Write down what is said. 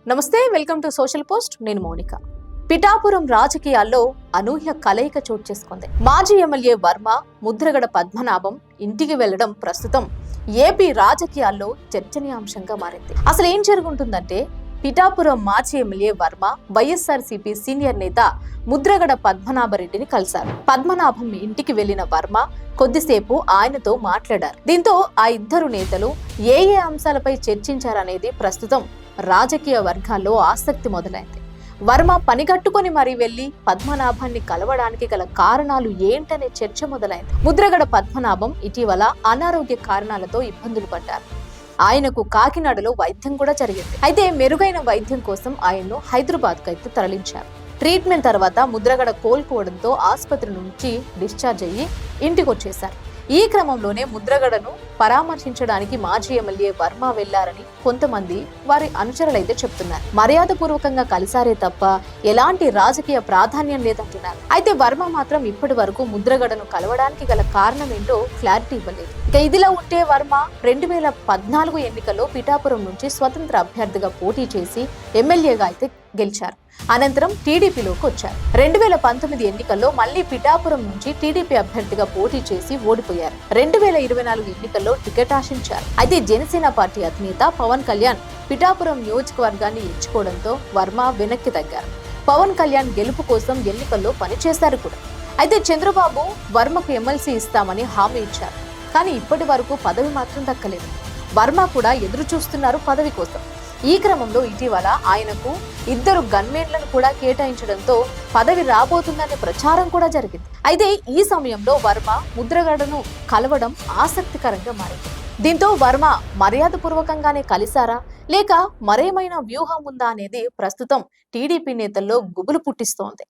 నమస్తే, welcome to social post. నేను మౌనిక. పిఠాపురం రాజకీయాల్లో అనూహ్య కలయిక చోటు చేసుకుంది. మాజీ ఎమ్మెల్యే వర్మ, ముద్రగడ పద్మనాభం ఇంటికి వెళ్లడం ప్రస్తుతం ఏపీ రాజకీయాల్లో చర్చనీయాంశంగా మారింది. అసలు ఏం జరుగుతుందంటే, పిఠాపురం మాజీ ఎమ్మెల్యే వర్మ వైఎస్ఆర్సీపీ సీనియర్ నేత ముద్రగడ పద్మనాభరెడ్డిని కలిశారు. పద్మనాభం ఇంటికి వెళ్లిన వర్మ కొద్దిసేపు ఆయనతో మాట్లాడారు. దీంతో ఆ ఇద్దరు నేతలు ఏ అంశాలపై చర్చించారనేది ప్రస్తుతం రాజకీయ వర్గాల్లో ఆసక్తి మొదలైంది. వర్మ పనిగట్టుకుని మరీ వెళ్లి పద్మనాభాన్ని కలవడానికి గల కారణాలు ఏంటనే చర్చ మొదలైంది. ముద్రగడ పద్మనాభం ఇటీవల అనారోగ్య కారణాలతో ఇబ్బందులు పడ్డారు. ఆయనకు కాకినాడలో వైద్యం కూడా జరిగింది. అయితే మెరుగైన వైద్యం కోసం ఆయన్ను హైదరాబాద్కు అయితే తరలించారు. ట్రీట్మెంట్ తర్వాత ముద్రగడ కోలుకోవడంతో ఆసుపత్రి నుంచి డిశ్చార్జ్ అయ్యి ఇంటికి వచ్చేశారు. ఈ క్రమంలోనే ముద్రగడను పరామర్శించడానికి మాజీ ఎమ్మెల్యే వర్మ వెళ్లారని కొంతమంది వారి అనుచరులైతే చెప్తున్నారు. మర్యాదపూర్వకంగా కలిసారే తప్ప ఎలాంటి రాజకీయ ప్రాధాన్యం లేదంటున్నారు. అయితే వర్మ మాత్రం ఇప్పటి వరకు ముద్రగడను కలవడానికి గల కారణం ఏంటో క్లారిటీ ఇవ్వలేదు. ఇక ఇదిలా ఉంటే వర్మ 2014 ఎన్నికల్లో పిఠాపురం నుంచి స్వతంత్ర అభ్యర్థిగా పోటీ చేసి ఎమ్మెల్యేగా అయితే గెలిచారు. అనంతరం టీడీపీలోకి వచ్చారు. 2019 ఎన్నికల్లో మళ్లీ పిఠాపురం నుంచి టీడీపీ అభ్యర్థిగా పోటీ చేసి ఓడిపోయారు. 2024 ఎన్నికల్లో టికెట్ ఆశించారు. అయితే జనసేన పార్టీ అధినేత పవన్ కళ్యాణ్ పిఠాపురం నియోజకవర్గాన్ని ఎంచుకోవడంతో వర్మ వెనక్కి తగ్గారు. పవన్ కళ్యాణ్ గెలుపు కోసం ఎన్నికల్లో పనిచేశారు కూడా. అయితే చంద్రబాబు వర్మకు ఎమ్మెల్సీ ఇస్తామని హామీ ఇచ్చారు. కానీ ఇప్పటి వరకు పదవి మాత్రం దక్కలేదు. వర్మ కూడా ఎదురు చూస్తున్నారు పదవి కోసం. ఈ క్రమంలో ఇటీవల ఆయనకు 2 గన్మెన్లను కూడా కేటాయించడంతో పదవి రాబోతుందనే ప్రచారం కూడా జరిగింది. అయితే ఈ సమయంలో వర్మ ముద్రగడను కలవడం ఆసక్తికరంగా మారింది. దీంతో వర్మ మర్యాదపూర్వకంగానే కలిశారా లేక మరేమైనా వ్యూహం ఉందా అనేది ప్రస్తుతం టీడీపీ నేతల్లో గుబులు పుట్టిస్తోంది.